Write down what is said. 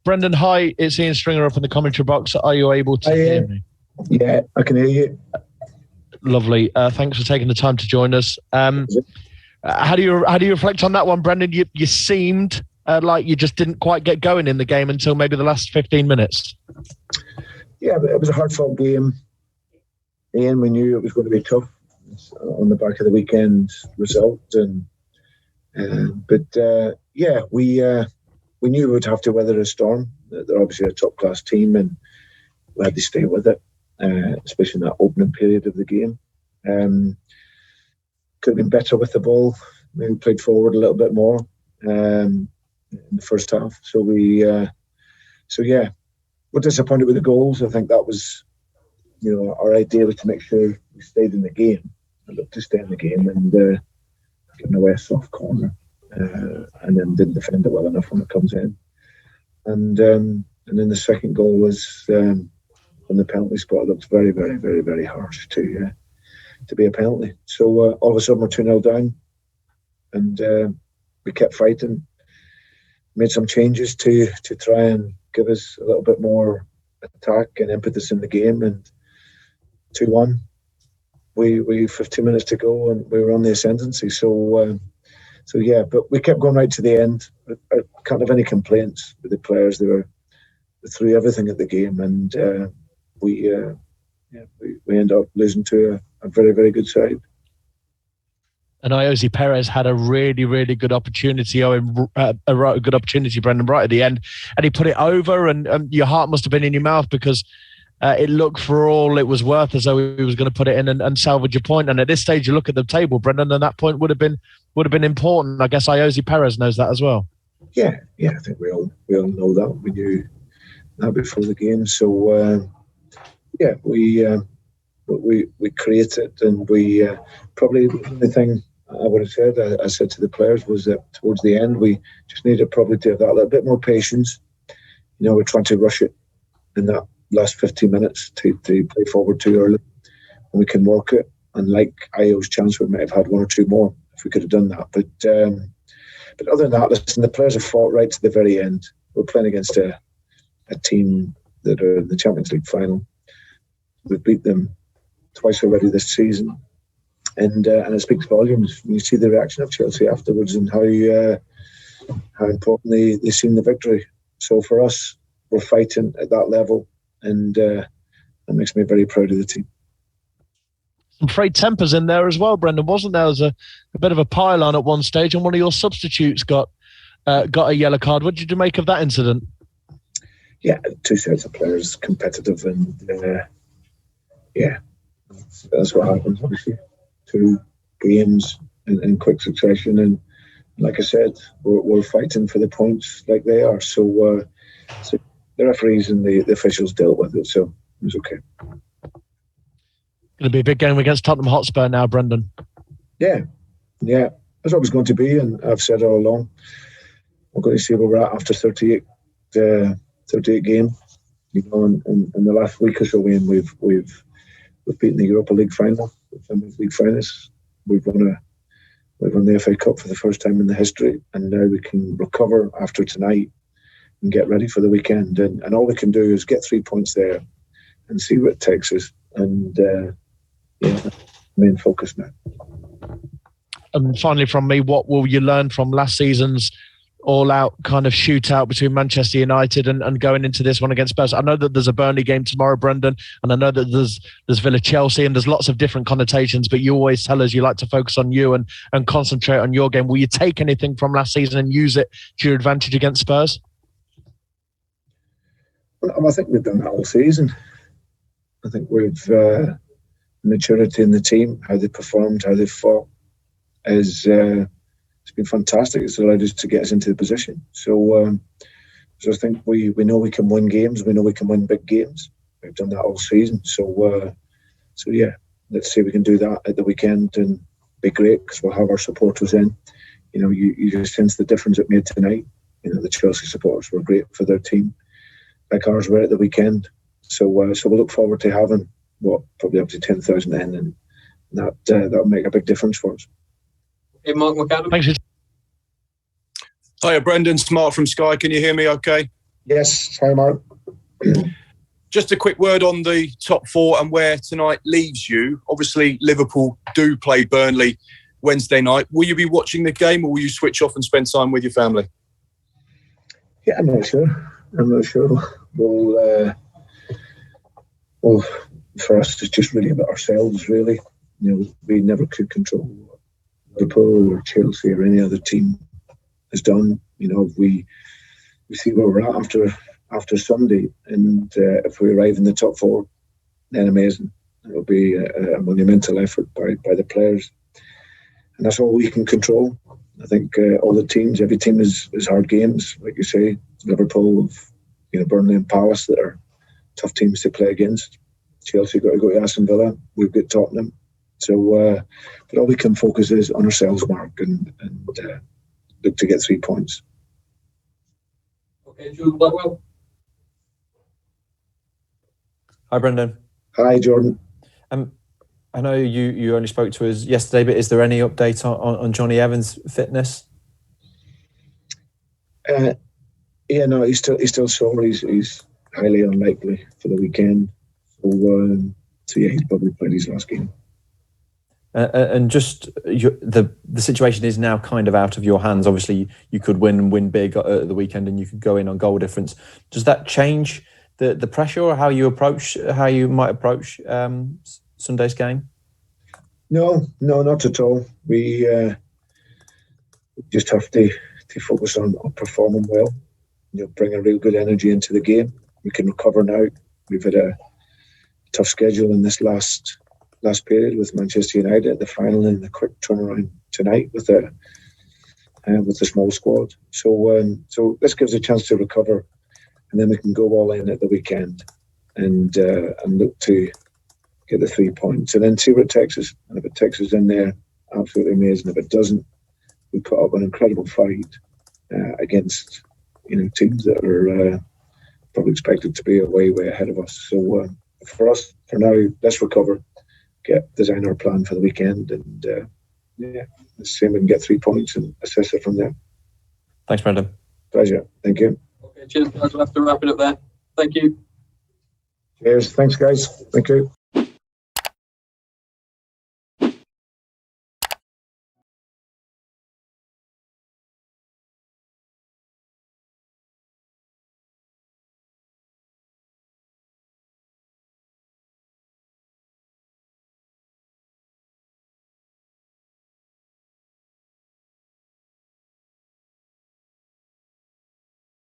Brendan, hi, it's Ian Stringer up in the commentary box. Are you able to hear me? Yeah, I can hear you. Lovely. Thanks for taking the time to join us. How do you reflect on that one, Brendan? You seemed like you just didn't quite get going in the game until maybe the last 15 minutes. Yeah, but it was a hard-fought game. Ian, we knew it was going to be tough on the back of the weekend result, but we knew we would have to weather a storm. They're obviously a top-class team, and we had to stay with it, especially in that opening period of the game. Could have been better with the ball. Maybe played forward a little bit more in the first half. So we're disappointed with the goals. I think that was, our idea was to make sure we stayed in the game. I looked to stay in the game and getting away a soft corner, and then didn't defend it well enough when it comes in. And then the second goal was on the penalty spot. It looked very, very, very, very harsh to be a penalty. So all of a sudden we're 2-0 down, and we kept fighting. Made some changes to try and give us a little bit more attack and impetus in the game, and 2-1. We 15 minutes to go, and we were on the ascendancy. So but we kept going right to the end. I can't have any complaints with the players. They threw everything at the game, and we ended up losing to a very, very good side. And Iosi Perez had a really, really good opportunity, a good opportunity, Brendan, right at the end. And he put it over, and your heart must have been in your mouth, because it looked for all it was worth as though he was going to put it in and salvage a point. And at this stage, you look at the table, Brendan, and that point would have been important. I guess Iosi Perez knows that as well. Yeah, I think we all know that. We knew that before the game. So we created, and we probably the only thing I would have said, I said to the players, was that towards the end we just needed probably to have that little bit more patience. We're trying to rush it in that last 15 minutes to play forward too early, and we can work it. And like Io's chance, we might have had one or two more if we could have done that. But other than that, listen, the players have fought right to the very end. We're playing against a team that are in the Champions League final. We've beat them twice already this season, and it speaks volumes when you see the reaction of Chelsea afterwards, and how important they seen the victory. So for us, we're fighting at that level, and that makes me very proud of the team. Some frayed tempers in there as well, Brendan, wasn't there? There was a bit of a pile-on at one stage, and one of your substitutes got a yellow card. What did you make of that incident? Yeah, two sets of players, competitive, and that's what happens, obviously. 2 games in quick succession, and like I said, we're fighting for the points like they are. So the referees and the officials dealt with it, so it was okay. Going to be a big game against Tottenham Hotspur now, Brendan. Yeah, that's what it was going to be, and I've said all along, we're going to see where we're at after 38 games. In the last week or so, we've beaten the Europa League final, the Champions League finalists. We've won the FA Cup for the first time in the history, and now we can recover after tonight and get ready for the weekend. And all we can do is get 3 points there and see what it takes us. And main focus now. And finally, from me, what will you learn from last season's all-out kind of shootout between Manchester United and going into this one against Spurs? I know that there's a Burnley game tomorrow, Brendan, and I know that there's Villa-Chelsea, and there's lots of different connotations, but you always tell us you like to focus on you and concentrate on your game. Will you take anything from last season and use it to your advantage against Spurs? Well, I think we've done that all season. I think we've maturity in the team, how they performed, how they fought, it's been fantastic. It's allowed us to get us into the position. So I think we know we can win games. We know we can win big games. We've done that all season. So let's see if we can do that at the weekend, and be great, because we'll have our supporters in. You just sense the difference it made tonight. The Chelsea supporters were great for their team, like ours were at the weekend. So we'll look forward to having probably up to 10,000 in, and that'll make a big difference for us. Hey, Mark McAdam. Thanks. Hiya, Brendan. It's Mark from Sky. Can you hear me okay? Yes, hi Mark. Just a quick word on the top four and where tonight leaves you. Obviously, Liverpool do play Burnley Wednesday night. Will you be watching the game, or will you switch off and spend time with your family? Yeah, I'm not sure. Well, for us, it's just really about ourselves, really. We never could control what Liverpool or Chelsea or any other team has done. We see where we're at after Sunday, and if we arrive in the top four, then amazing. It'll be a monumental effort by the players, and that's all we can control. I think all the teams, every team is hard games, like you say. Liverpool, Burnley and Palace, that are tough teams to play against. Chelsea got to go to Aston Villa. We've got Tottenham. So, but all we can focus is on ourselves, Mark, and look to get 3 points. Okay, Jordan Blackwell. Hi, Brendan. Hi, Jordan. I know you only spoke to us yesterday, but is there any update on Johnny Evans' fitness? No, he's still sore. He's highly unlikely for the weekend. So yeah, he's probably played his last game. And just the situation is now kind of out of your hands. Obviously, you could win big at the weekend, and you could go in on goal difference. Does that change the pressure, or how you might approach Sunday's game? No, not at all. We just have to focus on performing well. Bring a real good energy into the game. We can recover now. We've had a tough schedule in this last period with Manchester United, the final, and the quick turnaround tonight with the small squad. So this gives a chance to recover, and then we can go all in at the weekend and look to get the 3 points, and then see what it takes us. And if it takes us in there, absolutely amazing. If it doesn't, we put up an incredible fight against teams that are probably expected to be way ahead of us. So for us, for now, let's recover, design our plan for the weekend, and let's see if we can get 3 points and assess it from there. Thanks, Brendan. Pleasure. Thank you. Okay, cheers, guys. We'll have to wrap it up there. Thank you. Cheers. Thanks, guys. Thank you.